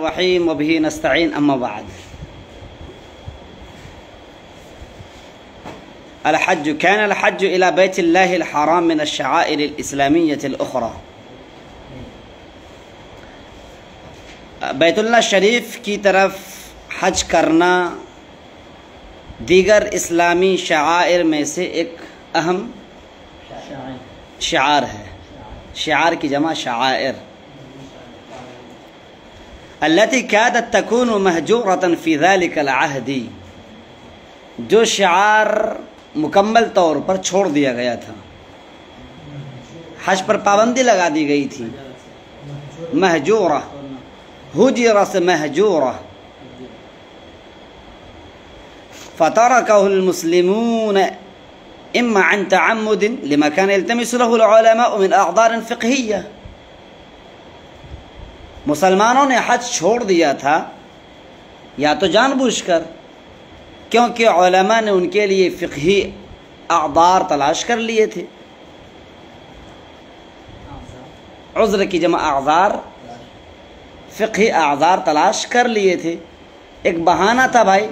الرحيم وبه نستعين أما بعد. الحج كان الحج إلى بيت الله الحرام من الشعائر الإسلامية الأخرى. بیت اللہ شریف کی طرف حج کرنا دیگر اسلامی شعائر میں سے ایک اہم شعار ہے. شعار کی جمع شعائر. التي كادت تكون مهجورة في ذلك العهد، جو شعار مکمل طور پر چھوڑ دیا گیا تھا، حج پر پابندی لگا دی گئی تھی. مہجورہ، ہجر سے مہجورہ. فتركه المسلمون اما عن تعمد لما كان يلتمس له العلماء من اعذار فقهية. مسلمانوں نے حج چھوڑ دیا تھا یا تو جان بوجھ کر، کیونکہ علماء نے ان کے لیے فقہی اعذار تلاش کر لیے تھے. عذر کی جمع اعذار، فقہی اعذار تلاش کر لیے تھے. ایک بہانہ تھا بھائی،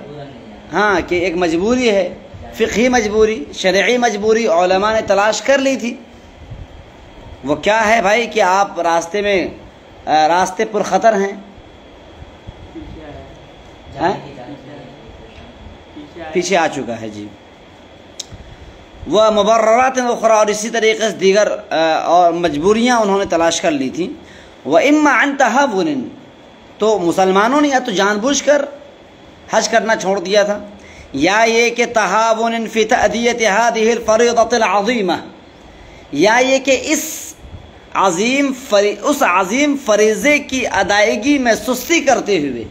ہاں، کہ ایک مجبوری ہے، فقہی مجبوری، شرعی مجبوری علماء نے تلاش کر لی تھی. وہ کیا ہے بھائی کہ آپ راستے پر خطر ہیں. پیچھے آ چکا ہے جی. وہ مبررات اخرى، اور اسی طریقے سے دیگر اور مجبوریاں انہوں نے تلاش کر لی تھیں. وَإِمَّا عَنْ تَهَوُّنٍ، تو مسلمانوں نے یا تو جان بوجھ کر حج کرنا چھوڑ دیا تھا، یا یہ کہ تہاون فی تأدیت هذه الفریضة العظیمہ، یا یہ کہ اس عظیم فریضے کی ادائیگی میں سستی کرتے ہوئے.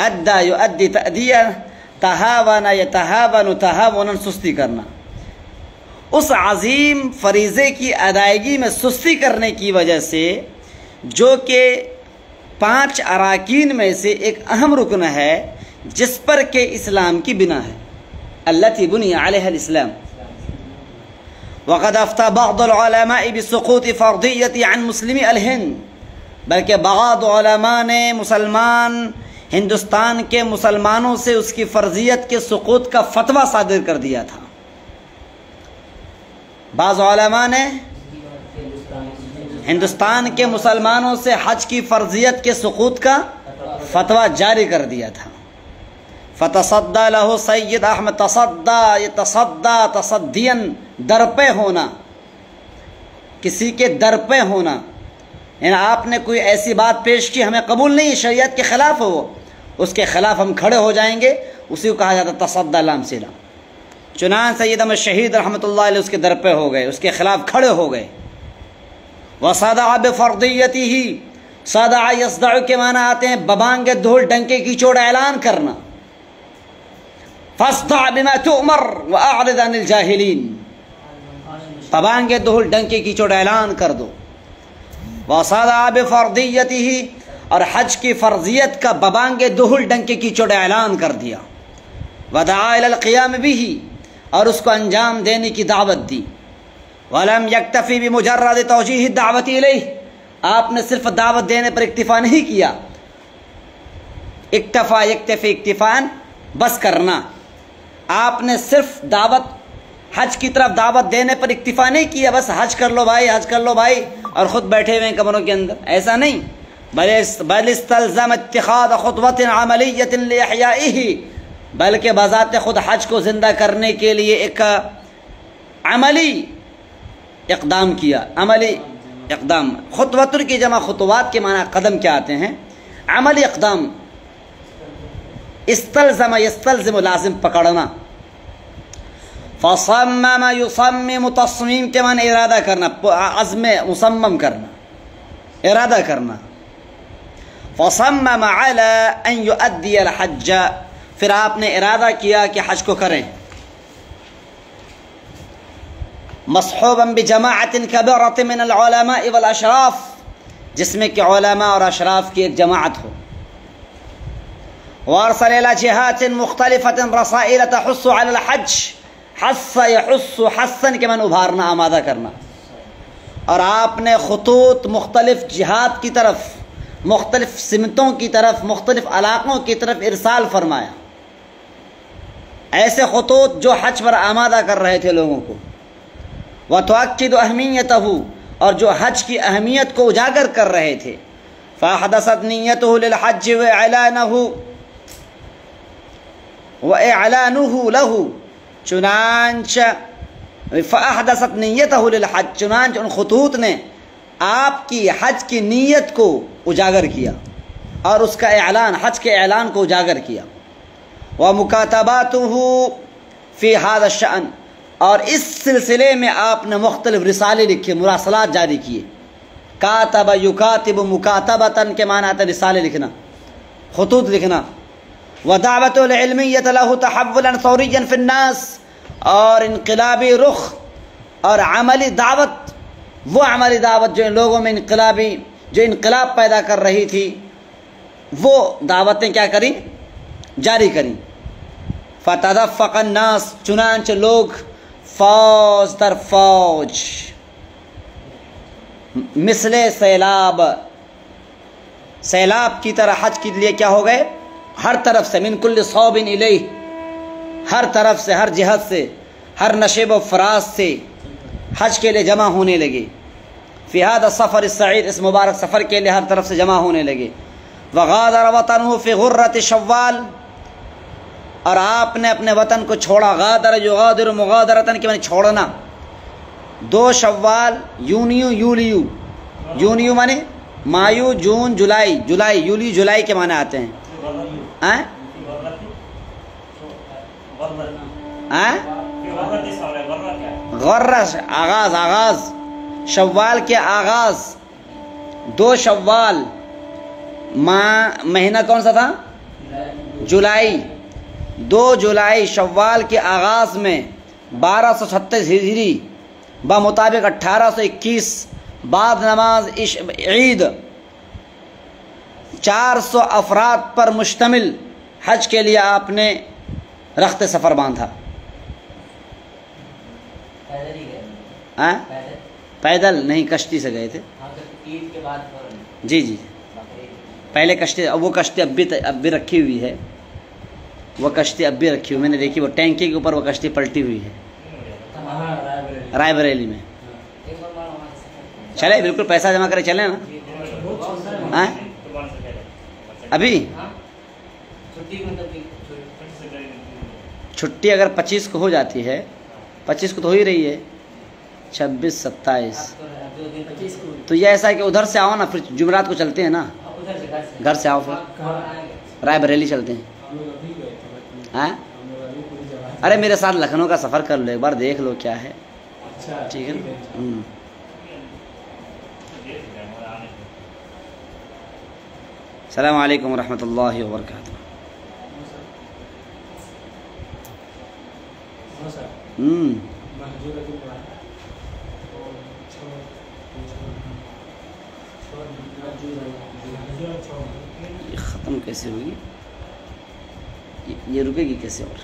ادا یؤدی تأدیہ، تہاون یتہاون تہاونا، سستی کرنا. اس عظیم فریضے کی ادائیگی میں سستی کرنے کی وجہ سے، جو کہ 5 اراکین میں سے ایک اہم رکن ہے جس پر کہ اسلام کی بنا ہے. التی بنی علیہ الاسلام. وقد افتى بعض العلماء بسقوط فرضیة عن مسلمي الہند، بلکہ بعض علماء نے ہندوستان کے مسلمانوں سے اس کی فرضیت کے سقوط کا فتویٰ صادر کر دیا تھا. بعض علماء نے ہندوستان کے مسلمانوں سے حج کی فرضیت کے سقوط کا فتویٰ جاری کر دیا تھا. فتصدى له سید احمد. تصدى تصدیا، درپے ہونا، کسی کے درپے ہونا، یعنی آپ نے کوئی ایسی بات پیش کی ہمیں قبول نہیں، شریعت کے خلاف ہو، اس کے خلاف ہم کھڑے ہو جائیں گے، اسی کو کہا جاتا تصدى لام سے لام. چنانچہ سید احمد شہید رحمۃ اللہ علیہ اس کے درپے ہو گئے، اس کے خلاف کھڑے ہو گئے. وصدع بفرضیتہ، صدع یصدع کے معنی آتے ہیں ببانگ دھول ڈنکے کی چوٹ اعلان کرنا. فاصدع بما تؤمر واعرض عن الجاہلین، ببانگ دھول ڈنکے کی چوٹ اعلان کر دو. وصدع بفرضیتہ، اور حج کی فرضیت کا ببانگ دھول ڈنکے کی چوٹ اعلان کر دیا. ودعا الی القیام بہ، اور اس کو انجام دینے کی دعوت دی. ولم یکتفی بمجرد توجیہ الدعوت الیہ، آپ نے صرف دعوت دینے پر اکتفا نہیں کیا. اکتفا یکتفی اکتفان، بس کرنا. آپ نے صرف دعوت، حج کی طرف دعوت دینے پر اکتفا نہیں کیا، بس حج کر لو بھائی، حج کر لو بھائی، اور خود بیٹھے ہوئے ہیں کمروں کے اندر، ایسا نہیں. بل استلزم اتخاذ خطوۃ عملیۃ لاحیائہ، بلکہ بذات خود حج کو زندہ کرنے کے لیے ایک عملی اقدام کیا. عملی اقدام، خطوۃ کی جمع خطوات کے معنی قدم کیا آتے ہیں، عملی اقدام. استلزم یستلزم، لازم پکڑنا. فصمم یصمم، تصمیم کے معنی ارادہ کرنا، عزم مصمم کرنا، ارادہ کرنا. فصمم علی ان یؤدی الحج، پھر آپ نے ارادہ کیا کہ حج کو کریں. مصحوبا بجماعت کبیرۃ من العلماء والاشراف، جس میں کہ علماء اور اشراف کی ایک جماعت ہو. وارسل الى جهات مختلفة رسائل تحث على الحج، حث یحث حثا کے معنی ابھارنا، آمادہ کرنا. اور آپ نے خطوط مختلف جہات کی طرف مختلف سمتوں کی طرف، مختلف علاقوں کی طرف ارسال فرمایا، ایسے خطوط جو حج پر آمادہ کر رہے تھے لوگوں کو، وتؤکد اہمیتہ، اور جو حج کی اہمیت کو اجاگر کر رہے تھے، فاحدثت نیتہ للحج وإعلانه له، چنانچہ فاحدثت نیتہ للحج، چنانچہ ان خطوط نے آپ کی حج کی نیت کو اجاگر کیا اور اس کا اعلان، حج کے اعلان کو اجاگر کیا، ومکاتباتہ فی ھذا الشأن، اور اس سلسلے میں آپ نے مختلف رسالے لکھے، مراسلات جاری کیے۔ کاتب یکاتب مکاتبتاً کے معنی آتا ہے رسالے لکھنا، خطوط لکھنا۔ ودعوت العلمیت له تحولا ثوریا فی الناس، اور انقلابی رخ اور عملی دعوت، وہ عملی دعوت جو ان لوگوں میں انقلابی، جو انقلاب پیدا کر رہی تھی، وہ دعوتیں کیا کریں؟ جاری کریں۔ فتدفق الناس، چنانچہ لوگ فوج در فوج، مثل سیلاب، سیلاب کی طرح حج کے لیے کیا ہو گئے؟ ہر طرف سے، من کل صوب الیہ، ہر طرف سے، ہر جہت سے، ہر نشیب و فراز سے حج کے لیے جمع ہونے لگے۔ فی ھذا السفر السعید، اس مبارک سفر کے لیے ہر طرف سے جمع ہونے لگے۔ وغادر وطنہ فی غرۃ شوال، اور آپ نے اپنے وطن کو چھوڑا، غادر یغادر مغادرتاً کے معنی چھوڑنا، 2 شوال یونیو یولیو، یونیو معنی مایو جون جولائی، جولائی یولی جولائی کے معنی آتے ہیں۔ غرہ آغاز، آغاز شوال کے آغاز، 2 شوال، مہینہ کون سا تھا؟ جولائی، 2 جولائی شوال کے آغاز میں 1236 ہجری بمطابق 1821 بعد نماز عید 400 افراد پر مشتمل حج کے لیے آپ نے رخت سفر باندھا۔ پیدل نہیں، کشتی سے گئے تھے۔ جی جی، پہلے کشتی، وہ کشتی اب بھی رکھی ہوئی ہے، وہ کشتی اب بھی رکھی ہوئی، میں نے دیکھی، وہ ٹینکی کے اوپر وہ کشتی پلٹی ہوئی ہے رائے بریلی میں۔ چلے بالکل پیسہ جمع کرے چلیں نا۔ ابھی چھٹی اگر 25 کو ہو جاتی ہے، 25 کو تو ہو ہی رہی ہے، 26 27، تو یہ ایسا ہے کہ ادھر سے آؤ نا، پھر جمعرات کو چلتے ہیں نا، گھر سے آؤ، پھر رائے بریلی چلتے ہیں۔ ارے میرے ساتھ لکھنؤ کا سفر کر لو ایک بار، دیکھ لو کیا ہے، ٹھیک ہے نا۔ السلام علیکم ورحمۃ اللہ وبرکاتہ۔ یہ ختم کیسے ہوگی؟ یہ رکے گی کیسے؟ اور